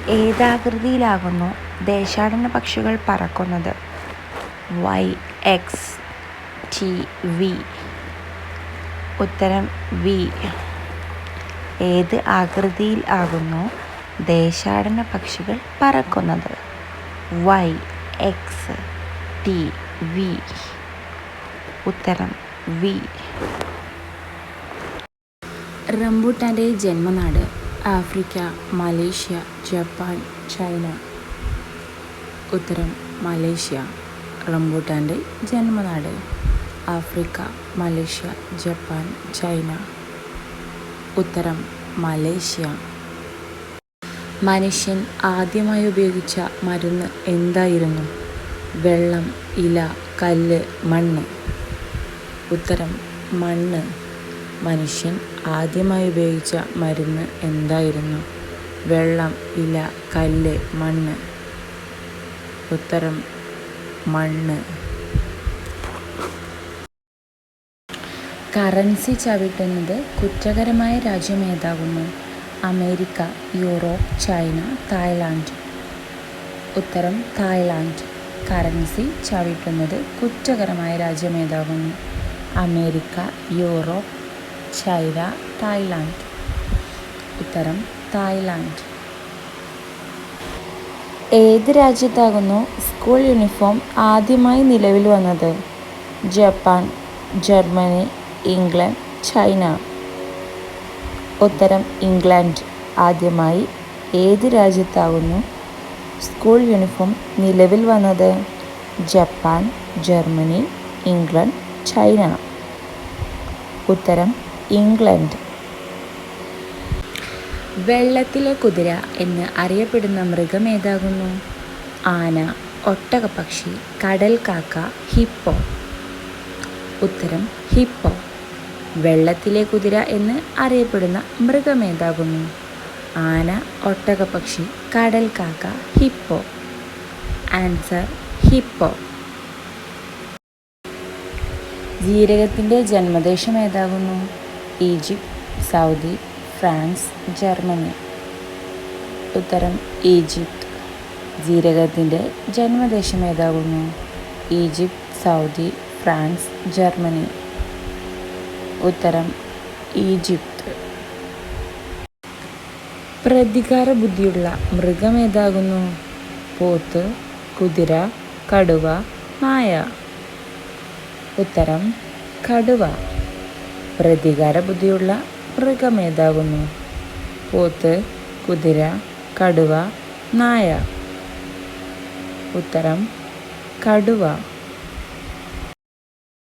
ഏതാകൃതിയിലാകുന്നു ദേശാടന പക്ഷികൾ പറക്കുന്നത്? Y, X, T, V. ഉത്തരം V. ഏത് ആകൃതിയിൽ ആകുന്നു ദേശാടന പക്ഷികൾ പറക്കുന്നത്? Y, X, T, V. ഉത്തരം V. റംബൂട്ടാൻ്റെ ജന്മനാട്? Africa, Malaysia, Japan, China. ഉത്തരം മലേഷ്യ. റംബൂട്ടാൻ്റെ ജന്മനാട് ആഫ്രിക്ക, മലേഷ്യ, ജപ്പാൻ, ചൈന. ഉത്തരം മലേഷ്യ. മനുഷ്യൻ ആദ്യമായി ഉപയോഗിച്ച മരുന്ന് എന്തായിരുന്നു? വെള്ളം, ഇല, കല്ല്, മണ്ണ്. ഉത്തരം മണ്ണ്. മനുഷ്യൻ ആദ്യമായി ഉപയോഗിച്ച മരുന്ന് എന്തായിരുന്നു? വെള്ളം, ഇല, കല്ല്, മണ്ണ്. ഉത്തരം മണ്ണ്. കറൻസി ചവിട്ടുന്നത് കുറ്റകരമായ രാജ്യം ഏതാകുന്നു? America, Europe, China, Thailand. ഉത്തരം തായ്ലാൻഡ്. കറൻസി ചവിട്ടുന്നത് കുറ്റകരമായ രാജ്യം ഏതാകുന്നു? America, Europe, China, Thailand. ഉത്തരം തായ്ലാൻഡ്. ഏത് രാജ്യത്താകുന്നു സ്കൂൾ യൂണിഫോം ആദ്യമായി നിലവിൽ വന്നത്? Japan, Germany, England, China. ഉത്തരം ഇംഗ്ലണ്ട്. ആദ്യമായി ഏത് രാജ്യത്താകുന്നു സ്കൂൾ യൂണിഫോം നിലവിൽ വന്നത്? Japan, Germany, England, China. ഉത്തരം ഇംഗ്ലണ്ട്. വെള്ളത്തിലെ കുതിര എന്ന് അറിയപ്പെടുന്ന മൃഗം ഏതാകുന്നു? ആന, ഒട്ടകപ്പക്ഷി, കടൽക്കാക്ക, ഹിപ്പോ. ഉത്തരം ഹിപ്പോ. വെള്ളത്തിലെ കുതിര എന്ന് അറിയപ്പെടുന്ന മൃഗം ഏതാകുന്നു? ആന, ഒട്ടകപ്പക്ഷി, കടൽക്കാക്ക, ഹിപ്പോ. Answer hippo. ജീരകത്തിൻ്റെ ജന്മദേശം ഏതാകുന്നു? Egypt, Saudi, France, Germany. ഉത്തരം ഈജിപ്ത്. ജീരകത്തിൻ്റെ ജന്മദേശം ഏതാകുന്നു? Egypt, Saudi, France, Germany. ഉത്തരം ഈജിപ്ത്. പ്രതികാര ബുദ്ധിയുള്ള മൃഗം ഏതാകുന്നു? പോത്ത്, കുതിര, കടുവ, നായ. ഉത്തരം കടുവ. പ്രതികാര ബുദ്ധിയുള്ള മൃഗം ഏതാകുന്നു? പോത്ത്, കുതിര, കടുവ, നായ. ഉത്തരം കടുവ.